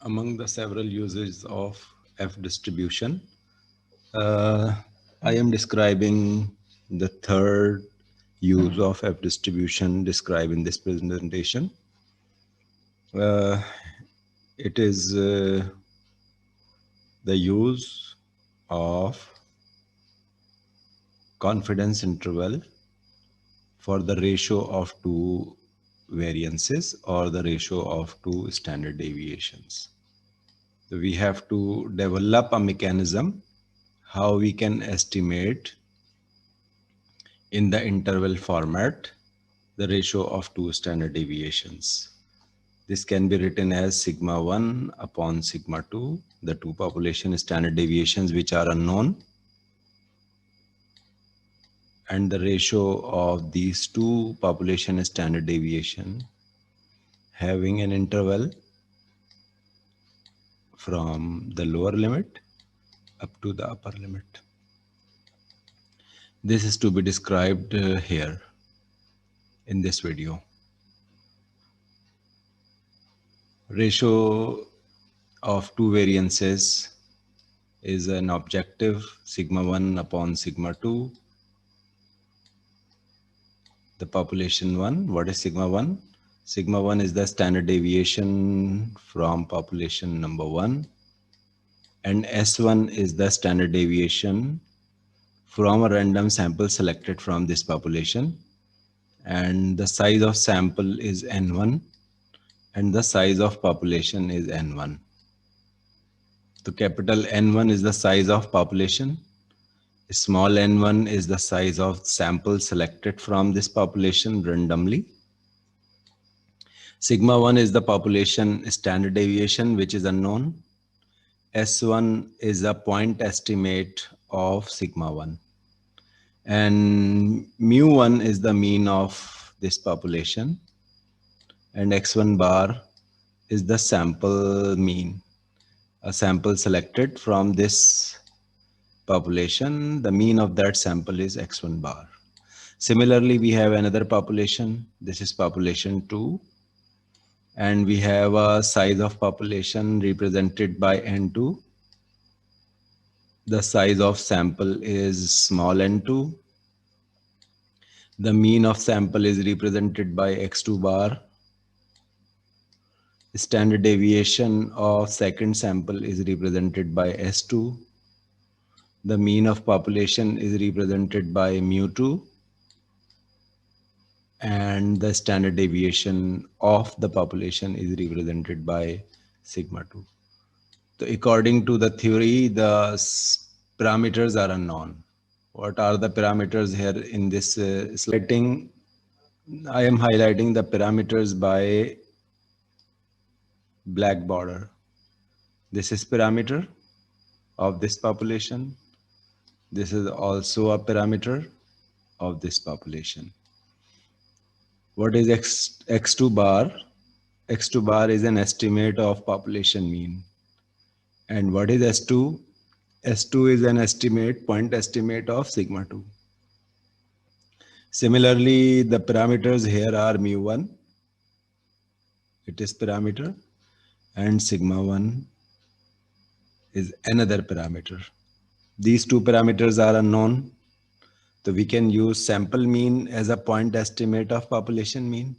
Among the several uses of F distribution, uh, I am describing the third use of F distribution described in this presentation. Uh, it is the use of confidence interval for the ratio of two variances or the ratio of two standard deviations. So we have to develop a mechanism how we can estimate in the interval format the ratio of two standard deviations. This can be written as sigma 1 upon sigma 2, the two population standard deviations which are unknown, and the ratio of these two population standard deviation having an interval from the lower limit up to the upper limit. This is to be described here in this video. Ratio of two variances is an objective sigma 1 upon sigma 2. The population 1, what is sigma 1? Sigma 1 is the standard deviation from population number 1, and S1 is the standard deviation from a random sample selected from this population, and the size of sample is N1 and the size of population is N1. So capital N1 is the size of population, small n1 is the size of sample selected from this population randomly. Sigma 1 is the population standard deviation which is unknown. S1 is a point estimate of sigma 1. And mu1 is the mean of this population. And x1 bar is the sample mean. A sample selected from this population, the mean of that sample is x1 bar. Similarly, we have another population. This is population 2. And we have a size of population represented by N2. The size of sample is small n2. The mean of sample is represented by x2 bar. Standard deviation of second sample is represented by S2. The mean of population is represented by mu2. And the standard deviation of the population is represented by sigma 2. So according to the theory, the parameters are unknown. What are the parameters here in this slide? I am highlighting the parameters by black border. This is parameter of this population. This is also a parameter of this population. What is x2 bar? X2 bar is an estimate of population mean. And what is S2? S2 is an estimate, point estimate of sigma 2. Similarly, the parameters here are mu1, it is parameter, and sigma 1 is another parameter. These two parameters are unknown. So we can use sample mean as a point estimate of population mean.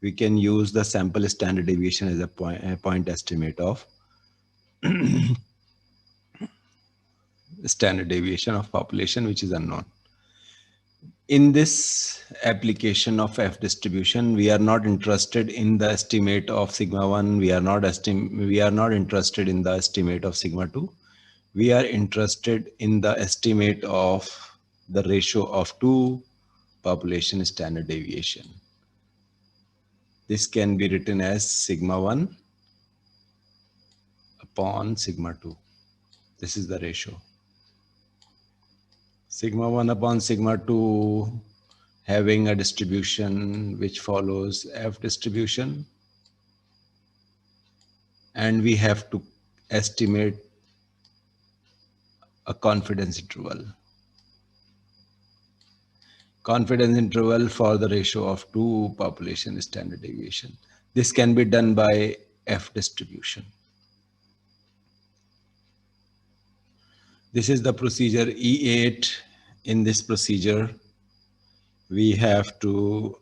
We can use the sample standard deviation as a point estimate of standard deviation of population, which is unknown. In this application of F distribution, we are not interested in the estimate of sigma 1. We are not interested in the estimate of sigma 2. We are interested in the estimate of the ratio of two population standard deviation. This can be written as sigma 1 upon sigma 2. This is the ratio. Sigma 1 upon sigma 2 having a distribution which follows F distribution, and we have to estimate a confidence interval. Confidence interval for the ratio of two population standard deviation. This can be done by F distribution. This is the procedure E8. In this procedure, we have to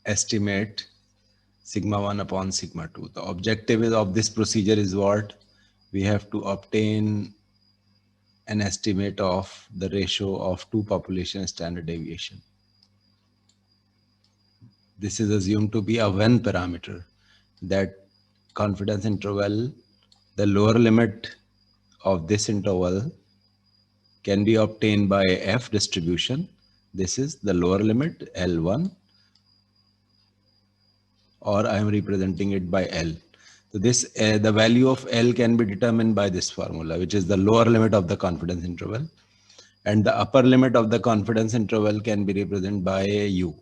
estimate sigma 1 upon sigma 2. The objective of this procedure is what? We have to obtain an estimate of the ratio of two population standard deviation. This is assumed to be a Venn parameter. That confidence interval, the lower limit of this interval can be obtained by F distribution. This is the lower limit L1, or I am representing it by L. So this the value of L can be determined by this formula, which is the lower limit of the confidence interval, and the upper limit of the confidence interval can be represented by U.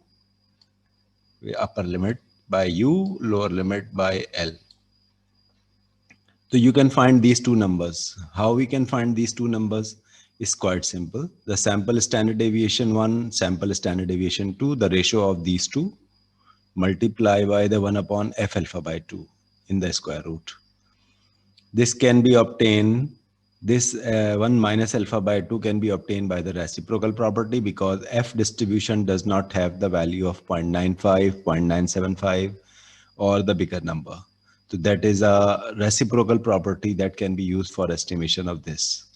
Upper limit by U, lower limit by L. So you can find these two numbers. How we can find these two numbers is quite simple. The sample standard deviation 1, sample standard deviation 2, the ratio of these two, multiply by the 1 upon F alpha by 2 in the square root. This can be obtained, this 1 minus alpha by 2 can be obtained by the reciprocal property, because F distribution does not have the value of 0.95, 0.975 or the bigger number. So that is a reciprocal property that can be used for estimation of this.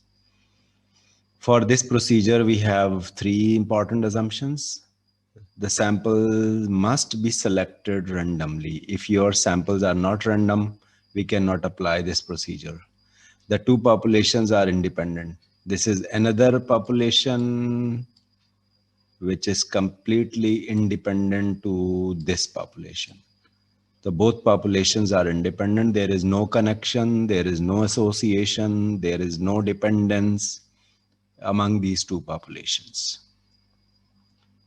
For this procedure, we have three important assumptions. The sample must be selected randomly. If your samples are not random, we cannot apply this procedure. The two populations are independent. This is another population which is completely independent to this population. So both populations are independent. There is no connection, there is no association, there is no dependence among these two populations.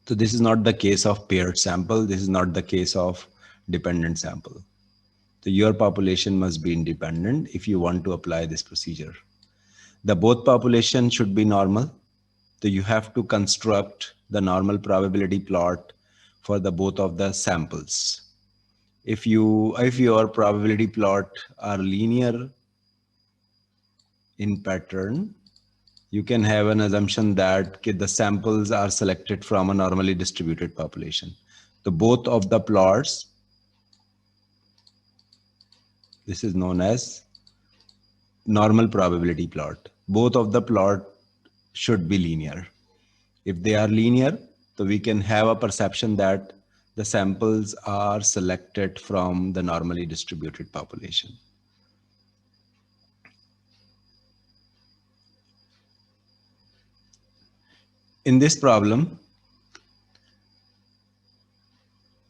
So this is not the case of paired sample. This is not the case of dependent sample. So your population must be independent if you want to apply this procedure. The both population should be normal. So you have to construct the normal probability plot for the both of the samples. If your probability plot are linear in pattern, you can have an assumption that the samples are selected from a normally distributed population. So both of the plots, this is known as normal probability plot. Both of the plot should be linear. If they are linear, so we can have a perception that the samples are selected from the normally distributed population. In this problem,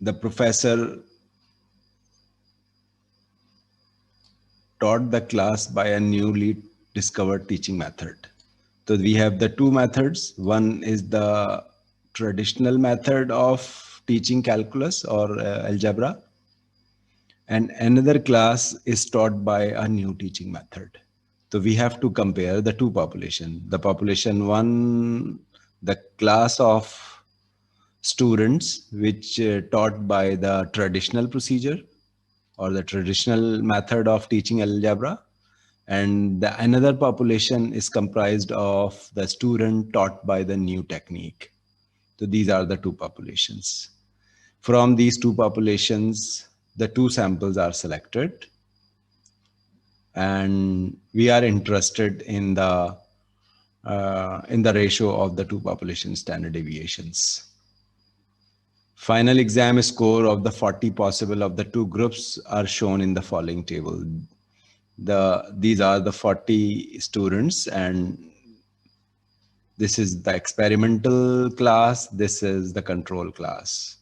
the professor taught the class by a newly discovered teaching method. So we have the two methods. One is the traditional method of teaching calculus or algebra, and another class is taught by a new teaching method. So we have to compare the two populations. The population one, the class of students which taught by the traditional procedure or the traditional method of teaching algebra, and another population is comprised of the student taught by the new technique. So these are the two populations. From these two populations, the two samples are selected, and we are interested in the ratio of the two population standard deviations. Final exam score of the 40 possible of the two groups are shown in the following table. These are the 40 students, and this is the experimental class, this is the control class.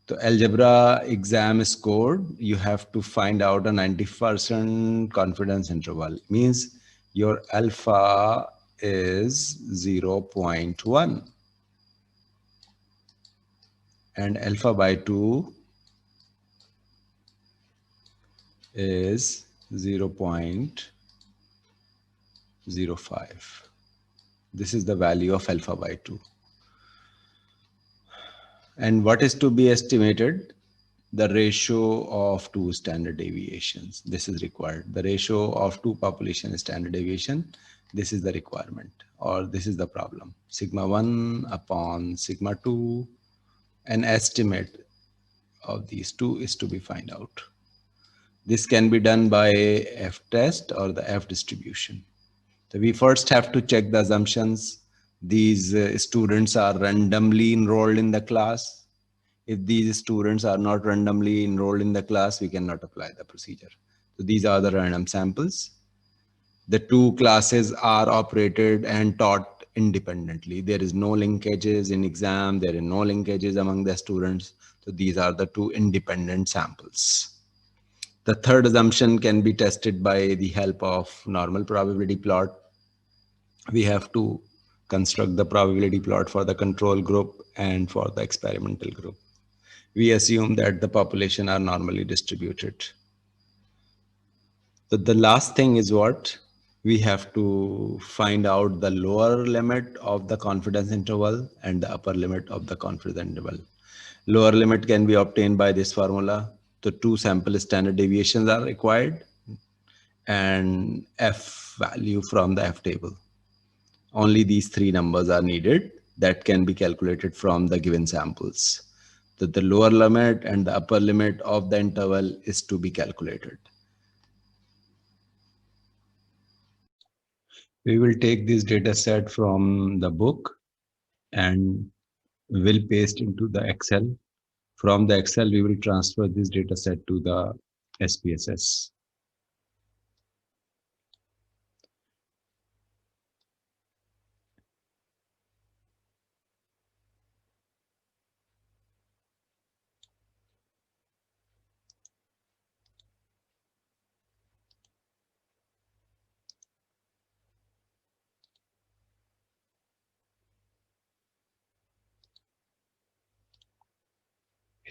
So algebra exam score, you have to find out a 90% confidence interval. Means your alpha is 0.1 and alpha by 2 is 0.05. This is the value of alpha by 2. And what is to be estimated? The ratio of two standard deviations. This is required. The ratio of two population standard deviation. This is the requirement, or this is the problem. Sigma 1 upon sigma 2, an estimate of these two is to be find out. This can be done by F test or the F distribution. So we first have to check the assumptions. These students are randomly enrolled in the class. If these students are not randomly enrolled in the class, we cannot apply the procedure. So these are the random samples. The two classes are operated and taught independently. There is no linkages in exam. There are no linkages among the students. So these are the two independent samples. The third assumption can be tested by the help of normal probability plot. We have to construct the probability plot for the control group and for the experimental group. We assume that the population are normally distributed. So the last thing is what? We have to find out the lower limit of the confidence interval and the upper limit of the confidence interval. Lower limit can be obtained by this formula. The two sample standard deviations are required and F value from the F table. Only these three numbers are needed that can be calculated from the given samples. The lower limit and the upper limit of the interval is to be calculated. We will take this data set from the book and will paste into the Excel. From the Excel, we will transfer this data set to the SPSS.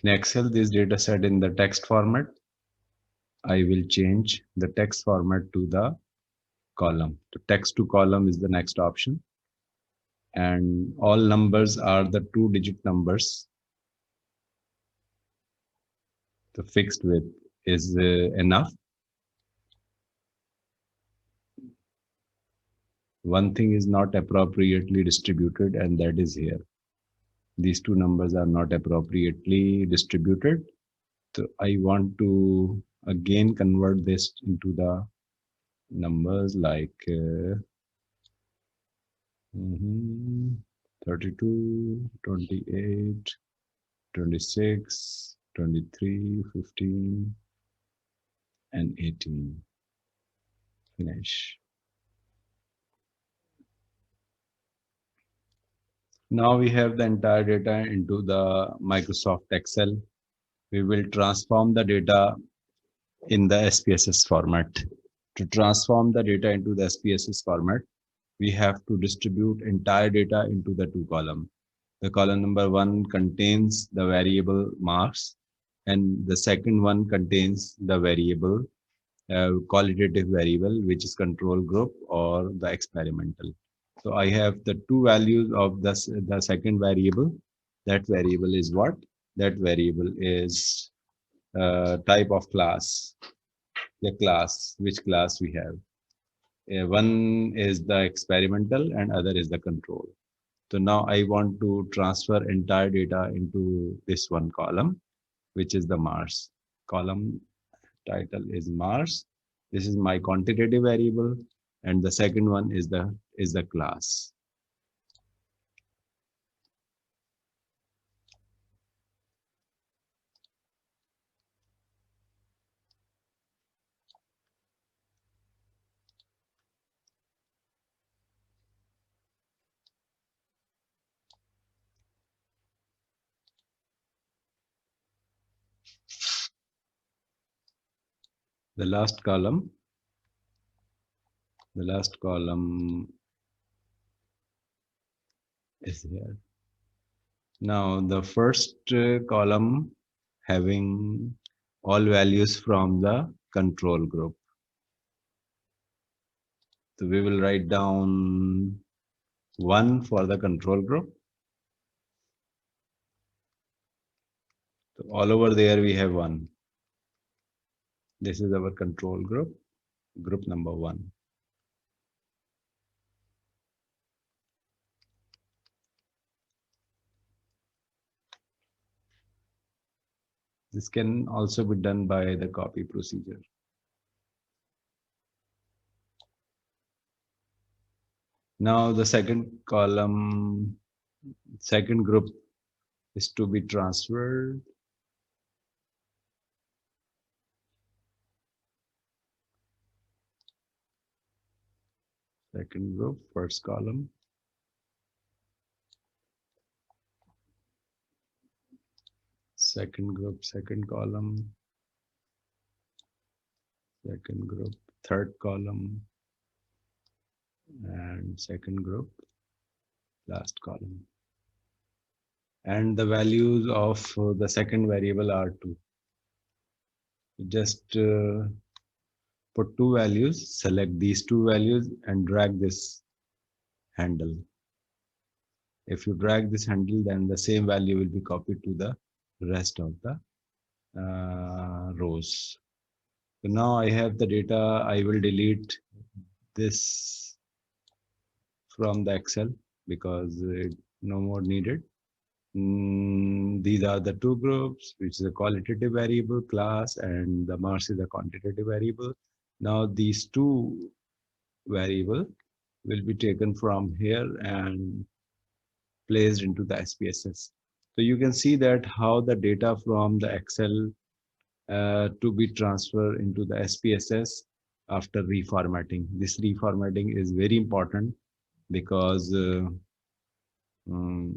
In Excel, this data set in the text format, I will change the text format to the column. The text to column is the next option. And all numbers are the 2-digit numbers. The fixed width is enough. One thing is not appropriately distributed, and that is here. These two numbers are not appropriately distributed. So I want to again convert this into the numbers like 32, 28, 26, 23, 15, and 18. Finish. Now we have the entire data into the Microsoft Excel. We will transform the data in the SPSS format. To transform the data into the SPSS format, we have to distribute entire data into the two columns. The column number 1 contains the variable marks, and the second one contains the variable qualitative variable, which is control group or the experimental. So I have the two values of the second variable. That variable is what? That variable is type of class, the class, which class we have. One is the experimental and other is the control. So now I want to transfer entire data into this one column, which is the Mars. Column title is Mars. This is my quantitative variable, and the second one is the class. The last column is here. Now the first column having all values from the control group. So we will write down 1 for the control group. So all over there we have 1. This is our control group, group number 1. This can also be done by the copy procedure. Now the second column, second group is to be transferred. Second group, first column. Second group, second column. Second group, third column. And second group, last column. And the values of the second variable are 2. Just put 2 values, select these 2 values and drag this handle. If you drag this handle, then the same value will be copied to the rest of the rows. So now I have the data. I will delete this from the Excel because no more needed. These are the 2 groups, which is a qualitative variable class and the marks is a quantitative variable. Now these 2 variable will be taken from here and placed into the SPSS. So you can see that how the data from the Excel to be transferred into the SPSS after reformatting. This reformatting is very important because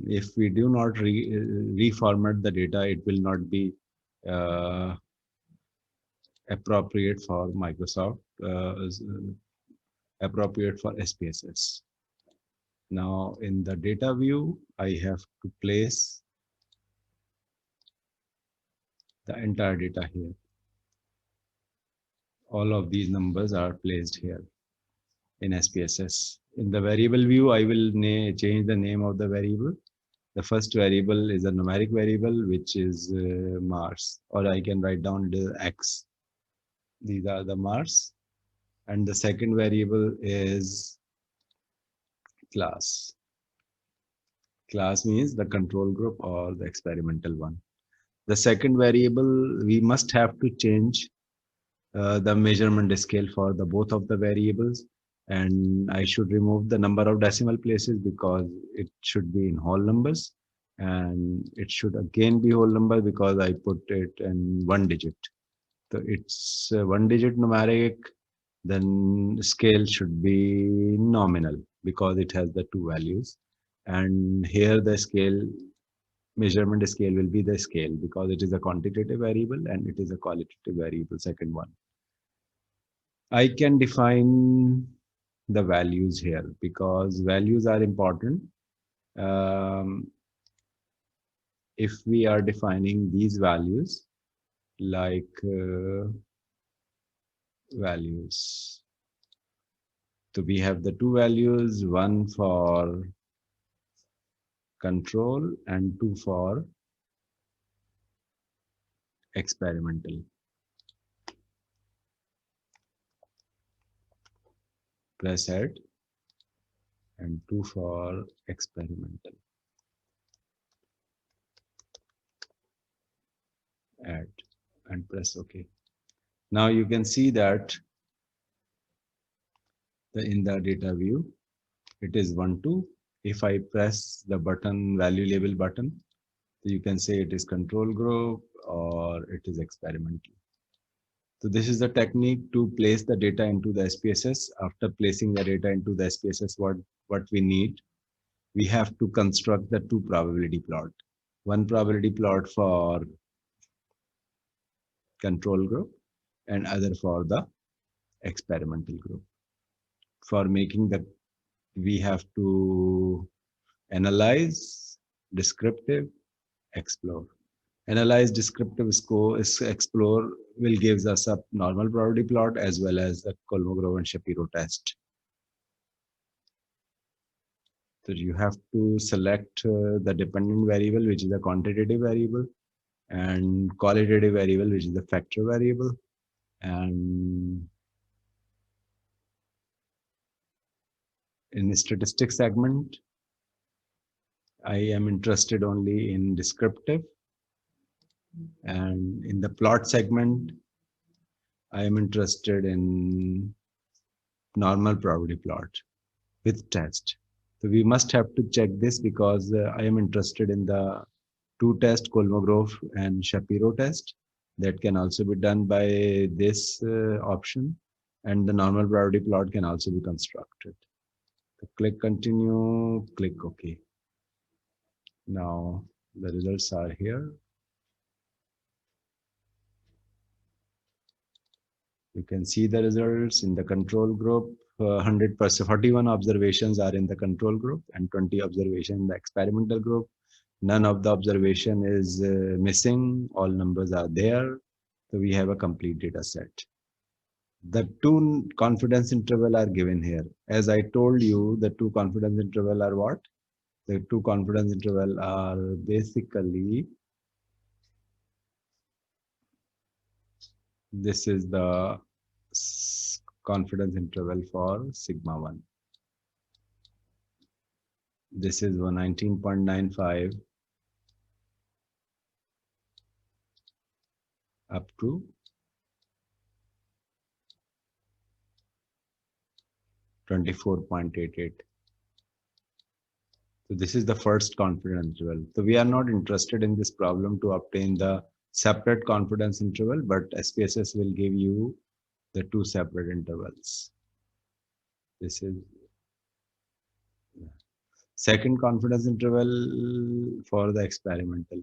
if we do not reformat the data, it will not be appropriate for Microsoft, appropriate for SPSS. Now in the data view, I have to place the entire data here. All of these numbers are placed here in SPSS. In the variable view, I will change the name of the variable. The first variable is a numeric variable, which is Mars, or I can write down the X. These are the Mars. And the second variable is class. Class means the control group or the experimental one. The second variable, we must have to change the measurement scale for the both of the variables, and I should remove the number of decimal places because it should be in whole numbers, and it should again be whole number because I put it in 1 digit. So it's 1 digit numeric, then scale should be nominal because it has the 2 values, and here the scale measurement scale will be the scale because it is a quantitative variable and it is a qualitative variable, second one. I can define the values here because values are important. If we are defining these values like values, so we have the 2 values, one for control and 2 for experimental. Press add, and 2 for experimental. Add and press OK. Now you can see that in the data view, it is 1, 2. If I press the button, value label button, so you can say it is control group or it is experimental. So this is the technique to place the data into the SPSS. After placing the data into the SPSS, what we need, we have to construct the 2 probability plot. One probability plot for control group and other for the experimental group. For making that, we have to analyze, descriptive, explore. Analyze, descriptive, score, explore will gives us a normal probability plot as well as the Kolmogorov and Shapiro test. So you have to select the dependent variable, which is a quantitative variable, and qualitative variable, which is the factor variable. And in the statistics segment, I am interested only in descriptive. And in the plot segment, I am interested in normal probability plot with test. So we must have to check this because I am interested in the two test, Kolmogorov and Shapiro test. That can also be done by this option, and the normal probability plot can also be constructed. So click continue, click OK. Now the results are here. You can see the results in the control group. 100%, 41 observations are in the control group and 20 observations in the experimental group. None of the observation is missing. All numbers are there. So we have a complete data set. The two confidence interval are given here. As I told you, the two confidence interval are what? The two confidence interval are basically, this is the confidence interval for sigma 1. This is 119.95 up to 24.88. So this is the first confidence interval. So we are not interested in this problem to obtain the separate confidence interval, but SPSS will give you the two separate intervals. This is second confidence interval for the experimental.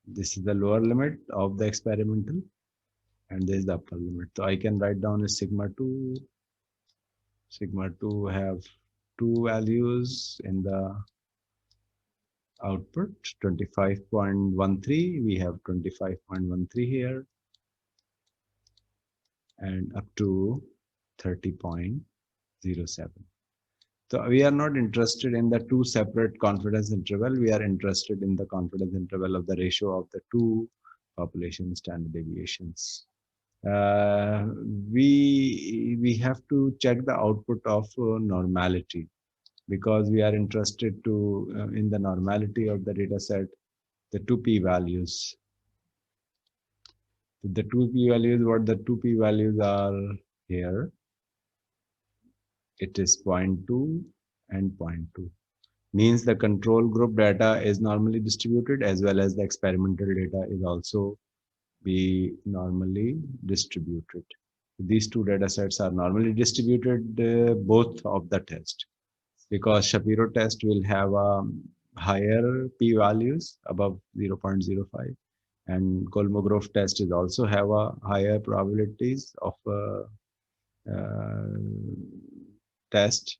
This is the lower limit of the experimental, and this is the upper limit. So I can write down as sigma 2. Sigma 2 have two values in the output, 25.13. We have 25.13 here, and up to 30.07. So we are not interested in the two separate confidence interval. We are interested in the confidence interval of the ratio of the two population standard deviations. We have to check the output of normality, because we are interested to in the normality of the data set, the two p-values. The two p-values, what the two p-values are here, it is 0.2 and 0.2. Means the control group data is normally distributed, as well as the experimental data is also be normally distributed. These two data sets are normally distributed, both of the test, because Shapiro test will have higher p-values above 0.05, and Kolmogorov test is also have a higher probabilities of test.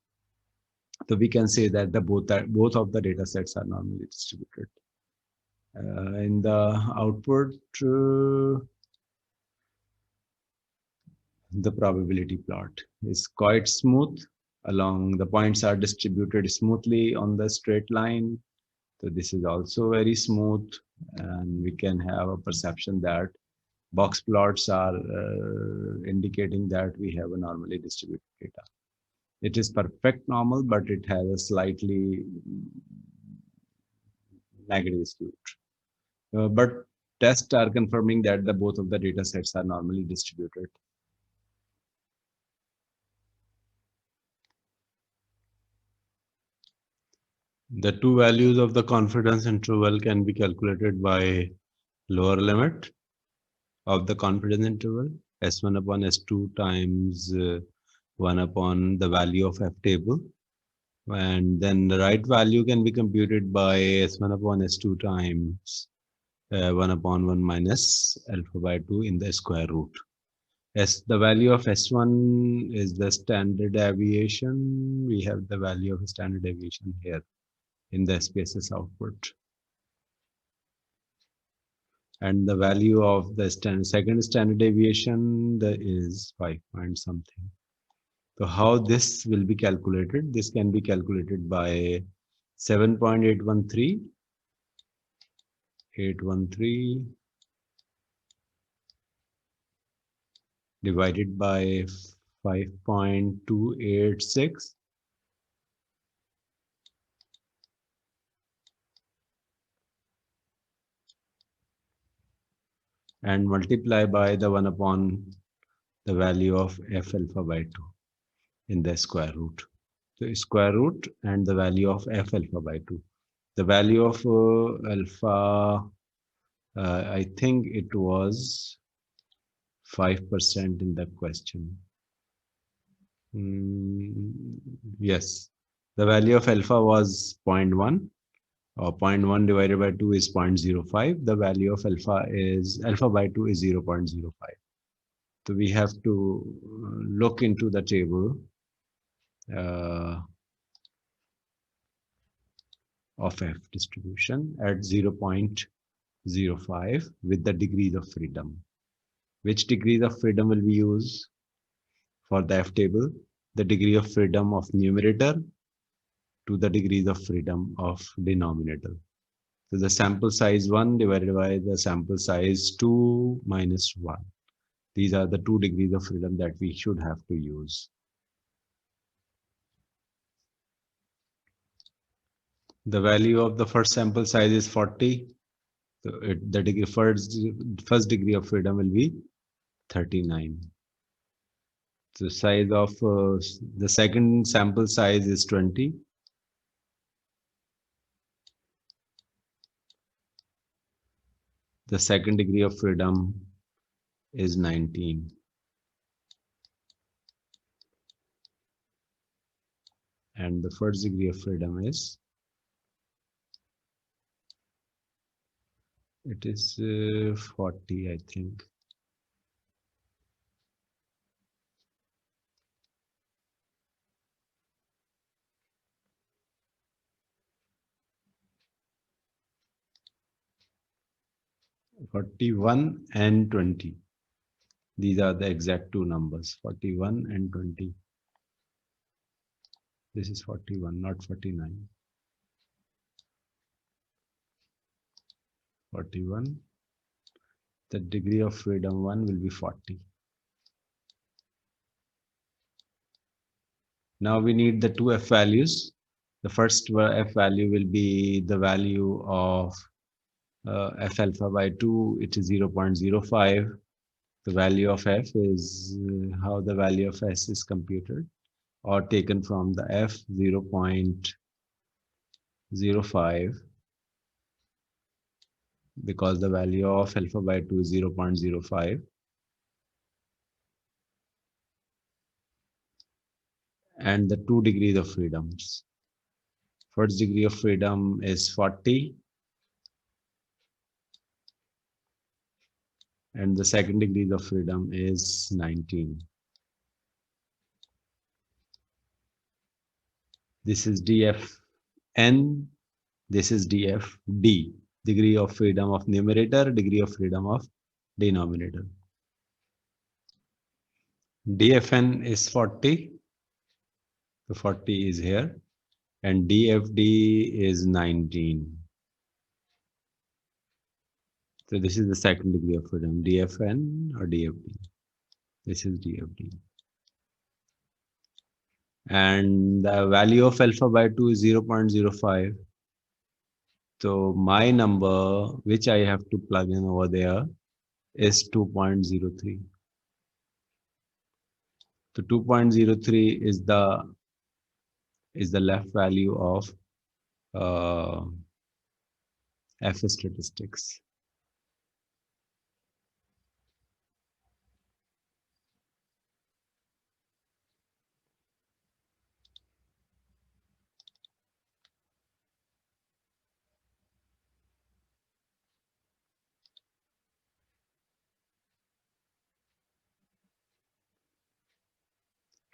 So we can say that the both of the data sets are normally distributed. In the output, the probability plot is quite smooth. Along the points are distributed smoothly on the straight line. So this is also very smooth, and we can have a perception that box plots are indicating that we have a normally distributed data. It is perfect normal, but it has a slightly negative skew. But tests are confirming that the both of the data sets are normally distributed. The two values of the confidence interval can be calculated by lower limit of the confidence interval, S1 upon S2 times 1 upon the value of F table. And then the right value can be computed by S1 upon S2 times 1 upon 1 minus alpha by 2 in the square root. As the value of S1 is the standard deviation, we have the value of standard deviation here in the SPSS output. And the value of the second standard deviation is 5 point something. So how this will be calculated? This can be calculated by 7.813 divided by 5.286 and multiply by the 1 upon the value of f alpha by 2 in the square root. The square root and the value of f alpha by 2. The value of alpha, I think it was 5% in the question. Yes, the value of alpha was 0.1, or 0.1 divided by 2 is 0.05. The value of alpha by 2 is 0.05. So we have to look into the table uh, of F distribution at 0.05 with the degrees of freedom. Which degrees of freedom will we use for the F table? The degree of freedom of numerator to the degrees of freedom of denominator. So the sample size 1 divided by the sample size 2 minus 1. These are the 2 degrees of freedom that we should have to use. The value of the first sample size is 40. So the first degree of freedom will be 39. The size of the second sample size is 20. The second degree of freedom is 19. And the first degree of freedom is, it is 40, I think. (41) and 20. These are the exact two numbers, 41 and 20. This is 41, not 49. 41. The degree of freedom 1 will be 40. Now we need the two F values. The first F value will be the value of F alpha by 2, it is 0.05. The value of F is how the value of S is computed, or taken from the F 0.05, because the value of alpha by 2 is 0.05. And the 2 degrees of freedoms. First degree of freedom is 40. And the second degree of freedom is 19. This is dfn, this is dfd, degree of freedom of numerator, degree of freedom of denominator. dfn is 40, so 40 is here, and dfd is 19. So this is the second degree of freedom, dfn or dfd. This is dfd. And the value of alpha by 2 is 0.05. So my number, which I have to plug in over there, is 2.03. So 2.03 is the left value of F statistics.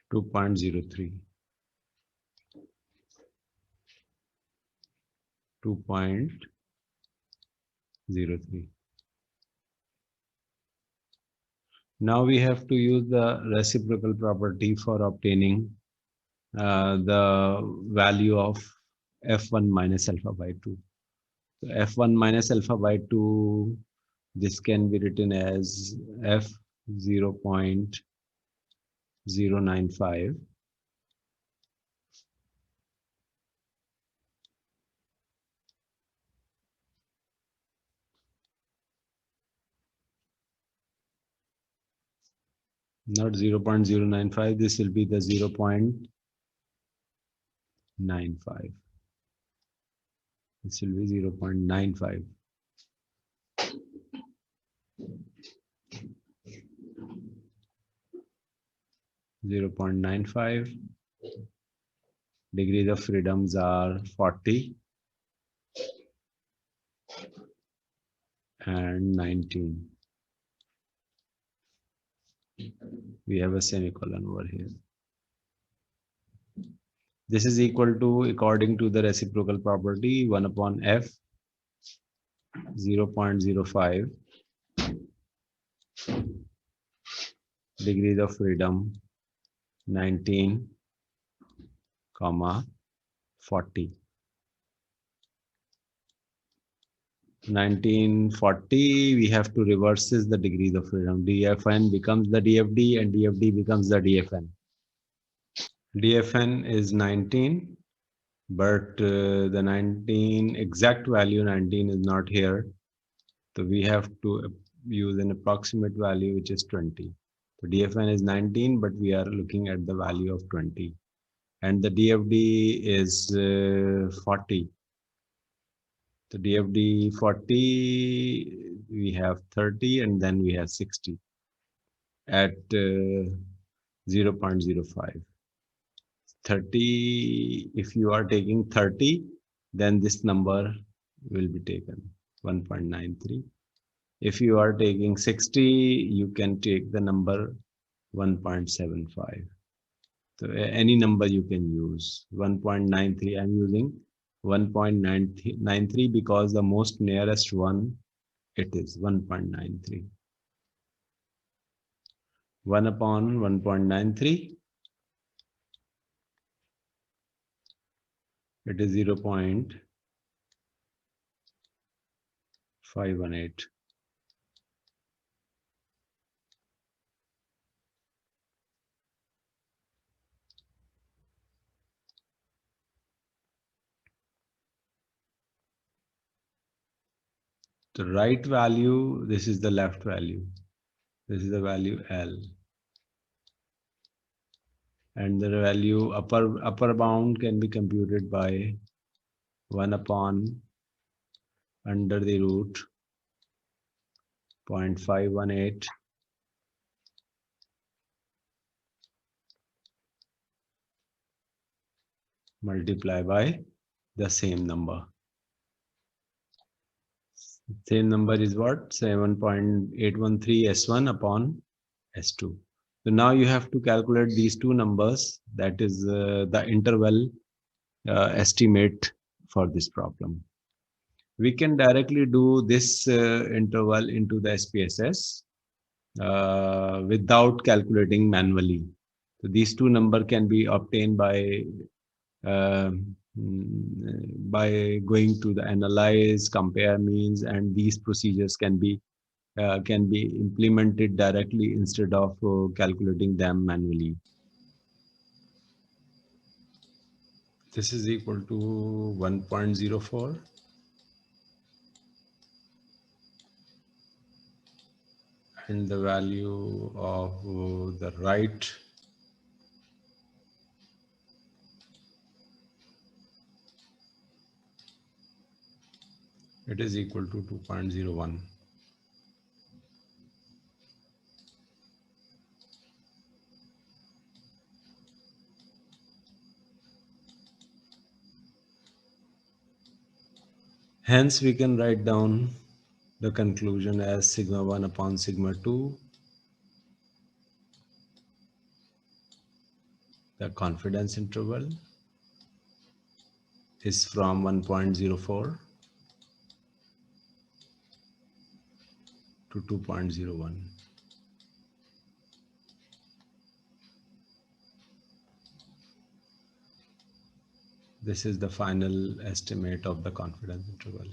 Two point zero three. 2.03. Now we have to use the reciprocal property for obtaining the value of f1 minus alpha by 2. So f1 minus alpha by 2, this can be written as f 0.095 not 0.095, this will be the 0.95. This will be 0.95. 0.95. Degrees of freedoms are 40 and 19. We have a semicolon over here. This is equal to, according to the reciprocal property, 1 upon f, 0.05 degrees of freedom, 19, 40. 1940, we have to reverse the degrees of freedom. DFN becomes the DFD and DFD becomes the DFN. DFN is 19, but the 19 exact value 19 is not here. So we have to use an approximate value, which is 20. So DFN is 19, but we are looking at the value of 20. And the DFD is 40. So DFD 40, we have 30, and then we have 60 at 0.05. 30, if you are taking 30, then this number will be taken, 1.93. If you are taking 60, you can take the number 1.75. So any number you can use. 1.93, I'm using 1.93 because the most nearest one, it is 1.93. 1 upon 1.93, it is 0.518. The right value, this is the left value. This is the value L. And the value upper bound can be computed by 1 upon under the root 0.518 multiply by the same number. Same number is what? 7.813 S1 upon S2. So now you have to calculate these two numbers. That is the interval estimate for this problem. We can directly do this interval into the SPSS without calculating manually. So these two numbers can be obtained by going to the analyze, compare means, and these procedures can be implemented directly instead of calculating them manually. This is equal to 1.04. And the value of the right it is equal to 2.01. Hence, we can write down the conclusion as sigma 1 upon sigma 2. The confidence interval is from 1.04 to 2.01. This is the final estimate of the confidence interval.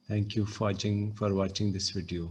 Thank you for watching this video.